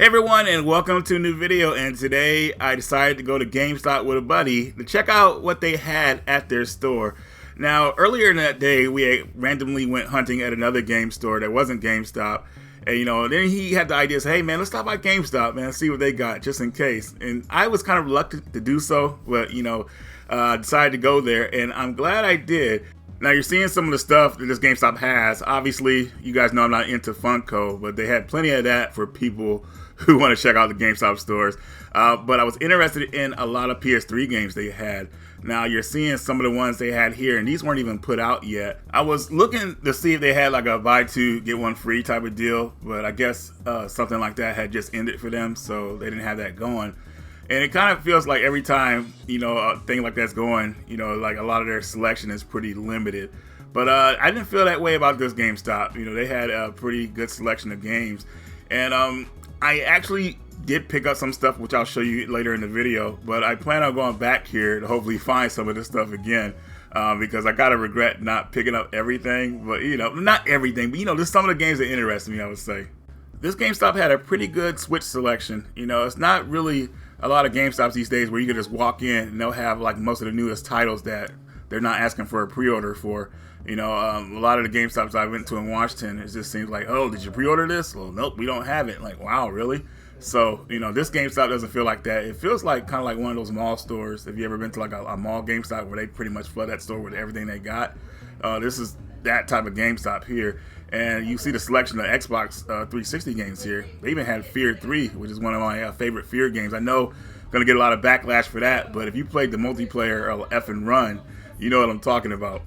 Hey everyone, and welcome to a new video. And today I decided to go to GameStop with a buddy to check out what they had at their store. Now earlier in that day we randomly went hunting at another game store that wasn't GameStop, and then he had the idea, say, hey man, let's stop by GameStop, man, see what they got just in case. And I was kind of reluctant to do so, but decided to go there, and I'm glad I did. Now you're seeing some of the stuff that this GameStop has. Obviously, you guys know I'm not into Funko, but they had plenty of that for people who want to check out the GameStop stores. But I was interested in a lot of PS3 games they had. Now you're seeing some of the ones they had here, and these weren't even put out yet. I was looking to see if they had like a buy two, get one free type of deal, but I guess something like that had just ended for them, so they didn't have that going. And it kind of feels like every time, a thing like that's going, like a lot of their selection is pretty limited. But I didn't feel that way about this GameStop. They had a pretty good selection of games. And I actually did pick up some stuff, which I'll show you later in the video. But I plan on going back here to hopefully find some of this stuff again. Because I gotta regret not picking up everything. But, not everything. But, there's some of the games that interest me, I would say. This GameStop had a pretty good Switch selection. It's not really a lot of GameStops these days where you can just walk in and they'll have like most of the newest titles that they're not asking for a pre-order for. A lot of the GameStops I went to in Washington, it just seems like, oh, did you pre-order this? Well, nope, we don't have it. Like, wow, really? So, this GameStop doesn't feel like that. It feels like kind of like one of those mall stores. If you ever been to like a mall GameStop where they pretty much flood that store with everything they got, this is that type of GameStop here. And you see the selection of Xbox 360 games here. They even had Fear 3, which is one of my favorite Fear games. I know I'm going to get a lot of backlash for that, but if you played the multiplayer or F and Run, you know what I'm talking about.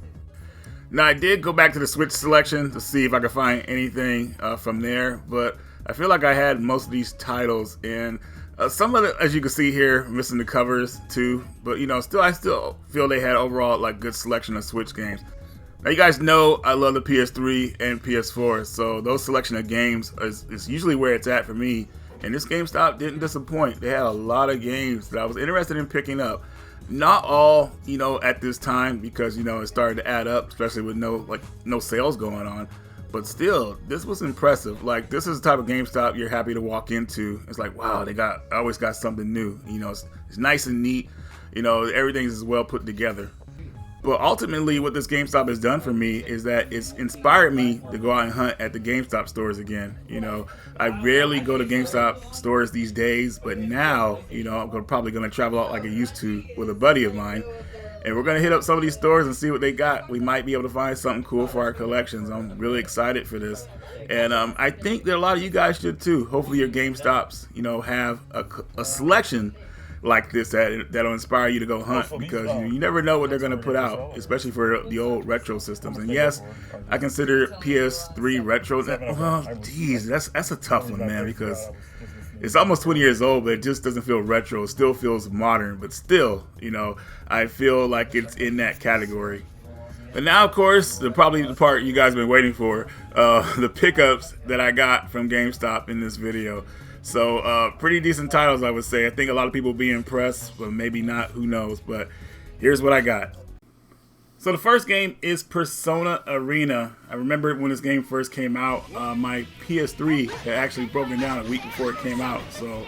Now, I did go back to the Switch selection to see if I could find anything from there, but I feel like I had most of these titles, and some of it, as you can see here, missing the covers too, but I still feel they had overall like good selection of Switch games. Now you guys know I love the PS3 and PS4, so those selection of games is usually where it's at for me. And this GameStop didn't disappoint. They had a lot of games that I was interested in picking up. Not all, at this time, because it started to add up, especially with no sales going on. But still, this was impressive. Like, this is the type of GameStop you're happy to walk into. It's like, wow, they always got something new. It's nice and neat. Everything's well put together. But ultimately, what this GameStop has done for me is that it's inspired me to go out and hunt at the GameStop stores again. I rarely go to GameStop stores these days, but now, I'm probably going to travel out like I used to with a buddy of mine. And we're going to hit up some of these stores and see what they got. We might be able to find something cool for our collections. I'm really excited for this. And I think that a lot of you guys should too. Hopefully your GameStops, have a selection like this that'll inspire you to go hunt, because you never know what they're going to put out, especially for the old retro systems. And yes, I consider PS3 retro. Well, geez, that's a tough one, man, because it's almost 20 years old, but it just doesn't feel retro. It still feels modern, but still, I feel like it's in that category. But now, of course, probably the part you guys have been waiting for, the pickups that I got from GameStop in this video. So pretty decent titles, I would say. I think a lot of people will be impressed, but maybe not, who knows. But here's what I got. So the first game is Persona Arena. I remember when this game first came out, my PS3 had actually broken down a week before it came out. So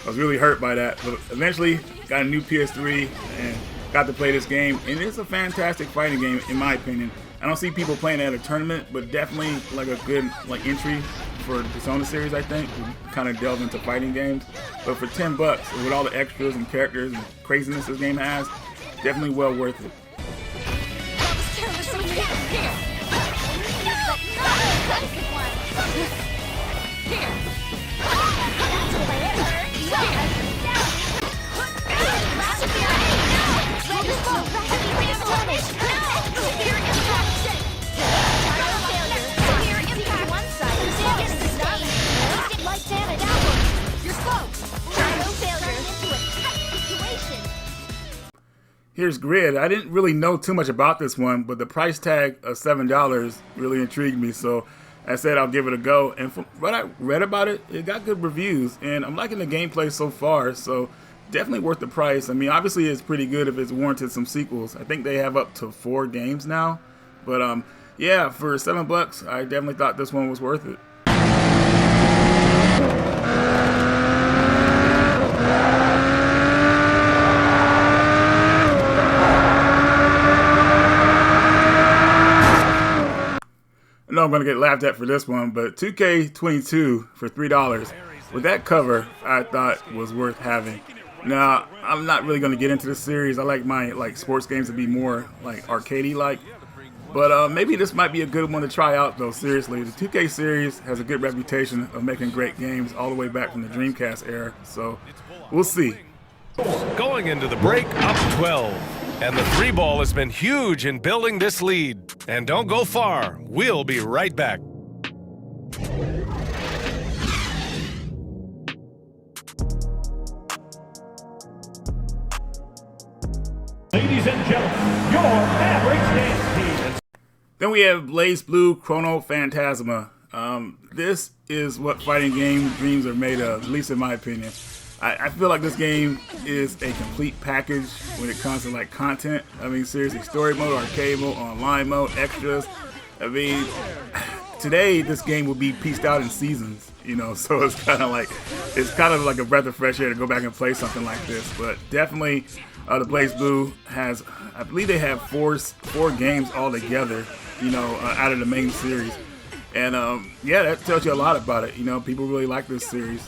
I was really hurt by that. But eventually got a new PS3 and got to play this game. And it's a fantastic fighting game, in my opinion. I don't see people playing at a tournament, but definitely like a good entry for the Persona series, I think, to kind of delve into fighting games. But for $10, with all the extras and characters and craziness this game has, definitely well worth it. Here's Grid. I didn't really know too much about this one, but the price tag of $7 really intrigued me, so I said I'll give it a go. And from what I read about it, it got good reviews, and I'm liking the gameplay so far, so definitely worth the price. I mean, obviously it's pretty good if it's warranted some sequels. I think they have up to 4 games now, but yeah, for $7, I definitely thought this one was worth it. I'm going to get laughed at for this one, but 2K22 for $3 with that cover, I thought was worth having. Now, I'm not really going to get into the series. I like my sports games to be more like arcadey like. But maybe this might be a good one to try out, though, seriously. The 2K series has a good reputation of making great games all the way back from the Dreamcast era, so we'll see. Going into the break, up 12. And the 3-ball has been huge in building this lead. And don't go far. We'll be right back. Ladies and gentlemen, your average dance team. Then we have Blaze Blue Chrono Phantasma. This is what fighting game dreams are made of, at least in my opinion. I feel like this game is a complete package when it comes to like content. I mean, seriously, story mode, arcade mode, online mode, extras. I mean, today this game will be pieced out in seasons, you know, so it's kind of like a breath of fresh air to go back and play something like this. But definitely, the Blaze Blue has, I believe they have four games all together, you know, out of the main series. And yeah, that tells you a lot about it. You know, people really like this series.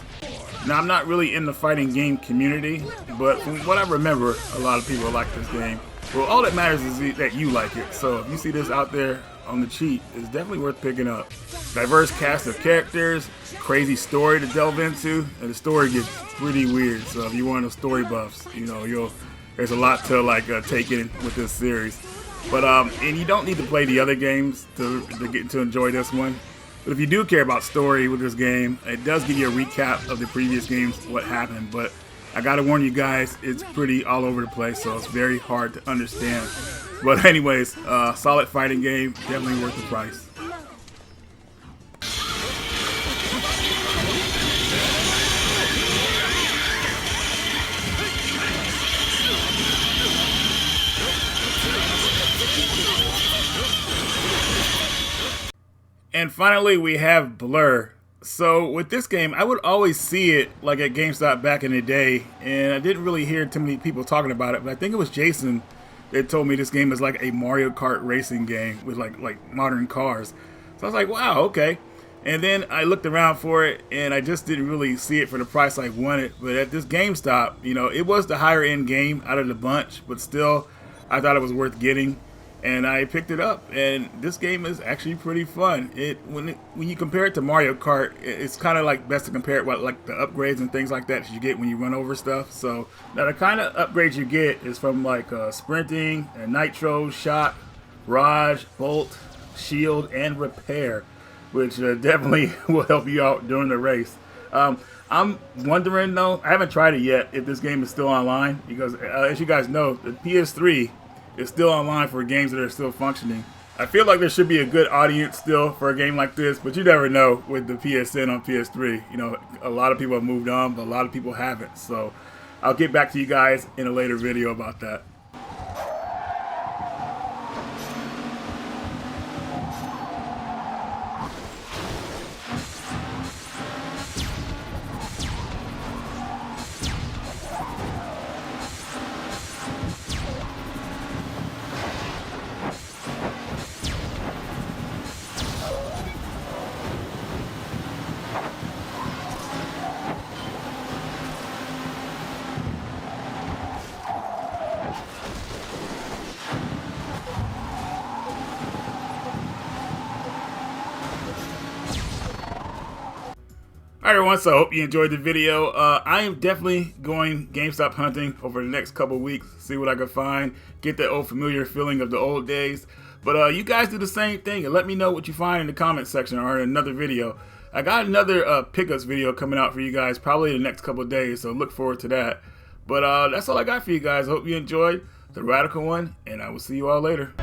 Now, I'm not really in the fighting game community, but from what I remember, a lot of people like this game. Well, all that matters is that you like it. So if you see this out there on the cheat, it's definitely worth picking up. Diverse cast of characters, crazy story to delve into, and the story gets pretty weird. So if you're one of those story buffs, you know, there's a lot to take in with this series. But and you don't need to play the other games to get to enjoy this one. But if you do care about story with this game, it does give you a recap of the previous games, what happened. But I gotta warn you guys, it's pretty all over the place, so it's very hard to understand. But anyways, solid fighting game, definitely worth the price. And finally, we have Blur. So with this game, I would always see it like at GameStop back in the day, and I didn't really hear too many people talking about it, but I think it was Jason that told me this game is like a Mario Kart racing game with like modern cars. So I was like, wow, okay. And then I looked around for it, and I just didn't really see it for the price I wanted. But at this GameStop, you know, it was the higher end game out of the bunch, but still, I thought it was worth getting. And I picked it up, and this game is actually pretty fun. When you compare it to Mario Kart, it's kind of like best to compare it with like the upgrades and things like that you get when you run over stuff. So now the kind of upgrades you get is from like sprinting, and nitro, shot, barrage, bolt, shield, and repair, which definitely will help you out during the race. I'm wondering though, I haven't tried it yet, if this game is still online, because as you guys know, the PS3 is still online for games that are still functioning. I feel like there should be a good audience still for a game like this, but you never know with the PSN on PS3. You know, a lot of people have moved on, but a lot of people haven't. So I'll get back to you guys in a later video about that. Alright everyone, so I hope you enjoyed the video. I am definitely going GameStop hunting over the next couple weeks, see what I can find, get that old familiar feeling of the old days. But you guys do the same thing and let me know what you find in the comment section or in another video. I got another pickups video coming out for you guys probably in the next couple of days, so look forward to that. But that's all I got for you guys. I hope you enjoyed the Radical one, and I will see you all later.